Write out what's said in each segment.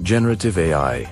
Generative AI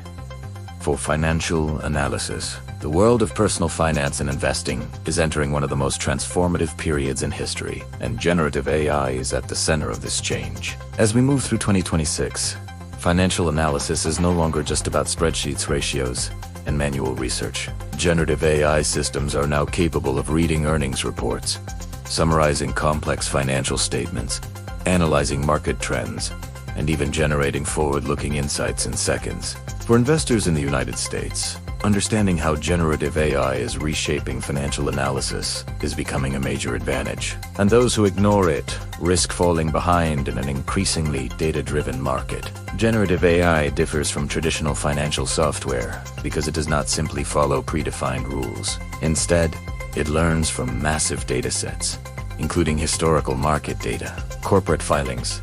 for financial analysis. The world of personal finance and investing is entering one of the most transformative periods in history, and generative AI is at the center of this change. As we move through 2026, financial analysis is no longer just about spreadsheets, ratios, and manual research. Generative AI systems are now capable of reading earnings reports, summarizing complex financial statements, analyzing market trends, and even generating forward-looking insights in seconds. For investors in the United States, understanding how generative AI is reshaping financial analysis is becoming a major advantage. And those who ignore it risk falling behind in an increasingly data-driven market. Generative AI differs from traditional financial software because it does not simply follow predefined rules. Instead, it learns from massive datasets, including historical market data, corporate filings,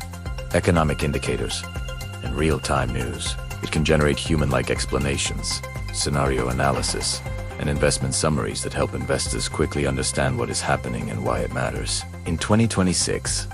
economic indicators, and real-time news. It can generate human-like explanations, scenario analysis, and investment summaries that help investors quickly understand what is happening and why it matters. In 2026,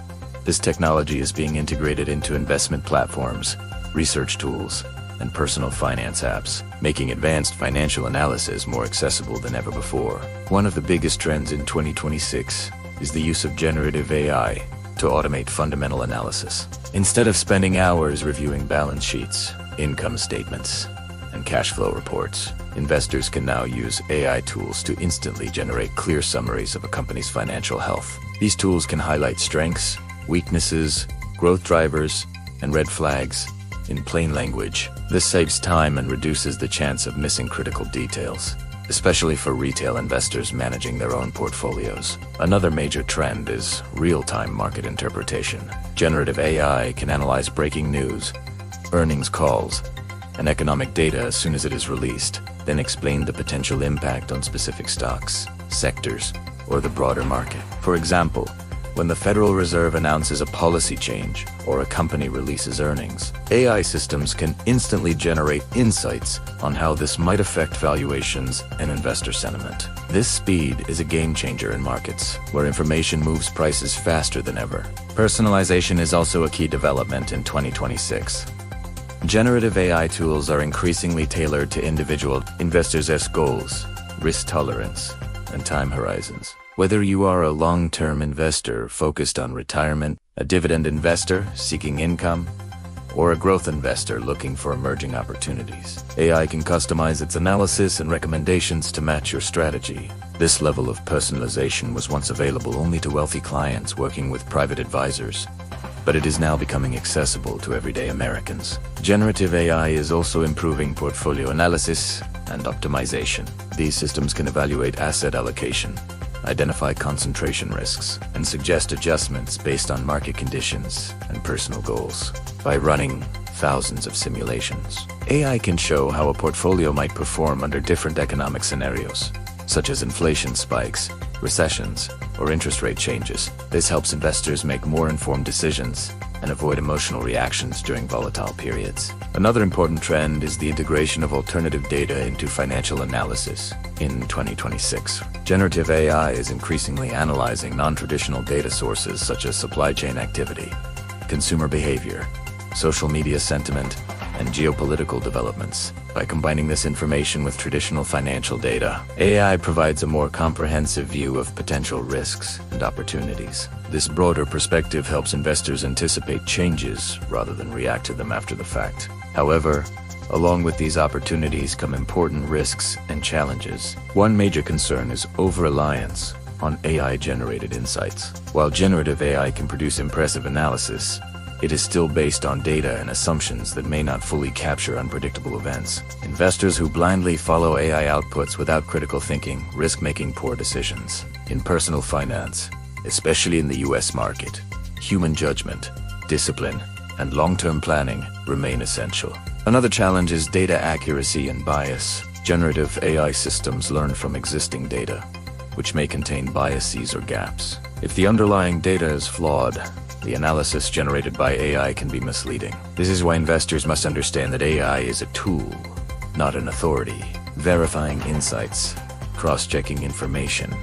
this technology is being integrated into investment platforms, research tools, and personal finance apps, making advanced financial analysis more accessible than ever before. One of the biggest trends in 2026 is the use of generative AI to automate fundamental analysis. Instead of spending hours reviewing balance sheets, income statements, and cash flow reports, investors can now use AI tools to instantly generate clear summaries of a company's financial health. These tools can highlight strengths, weaknesses, growth drivers, and red flags in plain language. This saves time and reduces the chance of missing critical details, especially for retail investors managing their own portfolios. Another major trend is real-time market interpretation. Generative AI can analyze breaking news, earnings calls, and economic data as soon as it is released, then explain the potential impact on specific stocks, sectors, or the broader market. For example, when the Federal Reserve announces a policy change or a company releases earnings, AI systems can instantly generate insights on how this might affect valuations and investor sentiment. This speed is a game changer in markets, where information moves prices faster than ever. Personalization is also a key development in 2026. Generative AI tools are increasingly tailored to individual investors' goals, risk tolerance, and time horizons. Whether you are a long-term investor focused on retirement, a dividend investor seeking income, or a growth investor looking for emerging opportunities, AI can customize its analysis and recommendations to match your strategy. This level of personalization was once available only to wealthy clients working with private advisors, but it is now becoming accessible to everyday Americans. Generative AI is also improving portfolio analysis and optimization. These systems can evaluate asset allocation, identify concentration risks, and suggest adjustments based on market conditions and personal goals. By running thousands of simulations, AI can show how a portfolio might perform under different economic scenarios, such as inflation spikes, recessions, or interest rate changes. This helps investors make more informed decisions and avoid emotional reactions during volatile periods. Another important trend is the integration of alternative data into financial analysis. In 2026, generative AI is increasingly analyzing non-traditional data sources such as supply chain activity, consumer behavior, social media sentiment, and geopolitical developments. By combining this information with traditional financial data, AI provides a more comprehensive view of potential risks and opportunities. This broader perspective helps investors anticipate changes rather than react to them after the fact. However, along with these opportunities come important risks and challenges. One major concern is over-reliance on AI-generated insights. While generative AI can produce impressive analysis, it is still based on data and assumptions that may not fully capture unpredictable events. Investors who blindly follow AI outputs without critical thinking risk making poor decisions. In personal finance, especially in the US market, human judgment, discipline, and long-term planning remain essential. Another challenge is data accuracy and bias. Generative AI systems learn from existing data, which may contain biases or gaps. If the underlying data is flawed, the analysis generated by AI can be misleading. This is why investors must understand that AI is a tool, not an authority. Verifying insights, cross-checking information,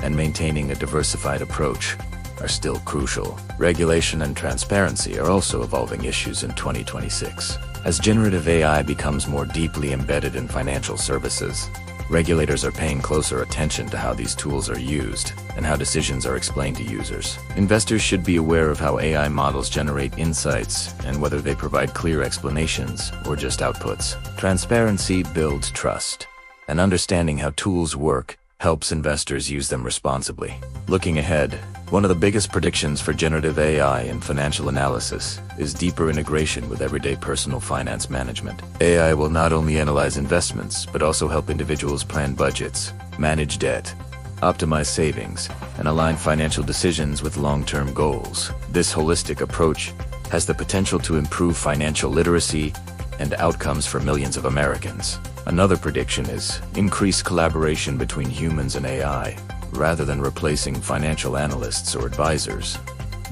and maintaining a diversified approach are still crucial. Regulation and transparency are also evolving issues in 2026. As generative AI becomes more deeply embedded in financial services, regulators are paying closer attention to how these tools are used and how decisions are explained to users. Investors should be aware of how AI models generate insights and whether they provide clear explanations or just outputs. Transparency builds trust, and understanding how tools work helps investors use them responsibly. Looking ahead, one of the biggest predictions for generative AI in financial analysis is deeper integration with everyday personal finance management. AI will not only analyze investments, but also help individuals plan budgets, manage debt, optimize savings, and align financial decisions with long-term goals. This holistic approach has the potential to improve financial literacy and outcomes for millions of Americans. Another prediction is increased collaboration between humans and AI. Rather than replacing financial analysts or advisors,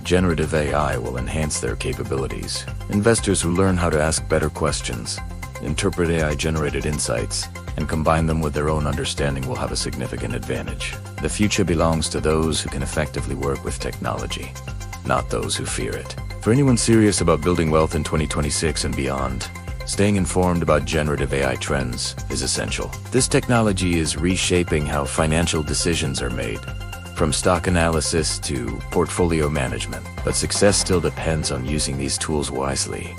generative AI will enhance their capabilities. Investors who learn how to ask better questions, interpret AI-generated insights, and combine them with their own understanding will have a significant advantage. The future belongs to those who can effectively work with technology, not those who fear it. For anyone serious about building wealth in 2026 and beyond, staying informed about generative AI trends is essential. This technology is reshaping how financial decisions are made, from stock analysis to portfolio management. But success still depends on using these tools wisely,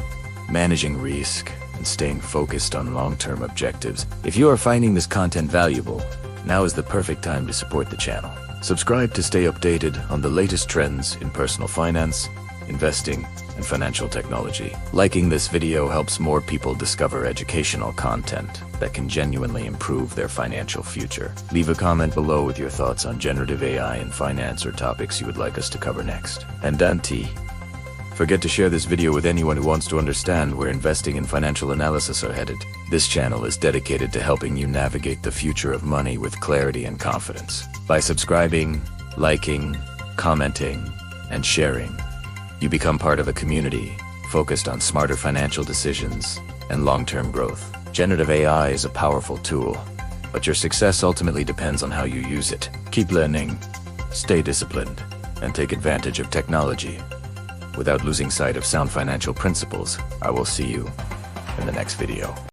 managing risk, and staying focused on long-term objectives. If you are finding this content valuable, now is the perfect time to support the channel. Subscribe to stay updated on the latest trends in personal finance, investing, and financial technology. Liking this video helps more people discover educational content that can genuinely improve their financial future. Leave a comment below with your thoughts on generative AI in finance or topics you would like us to cover next. And don't forget to share this video with anyone who wants to understand where investing and financial analysis are headed. This channel is dedicated to helping you navigate the future of money with clarity and confidence. By subscribing, liking, commenting, and sharing, you become part of a community focused on smarter financial decisions and long-term growth. Generative AI is a powerful tool, but your success ultimately depends on how you use it. Keep learning, stay disciplined, and take advantage of technology without losing sight of sound financial principles. I will see you in the next video.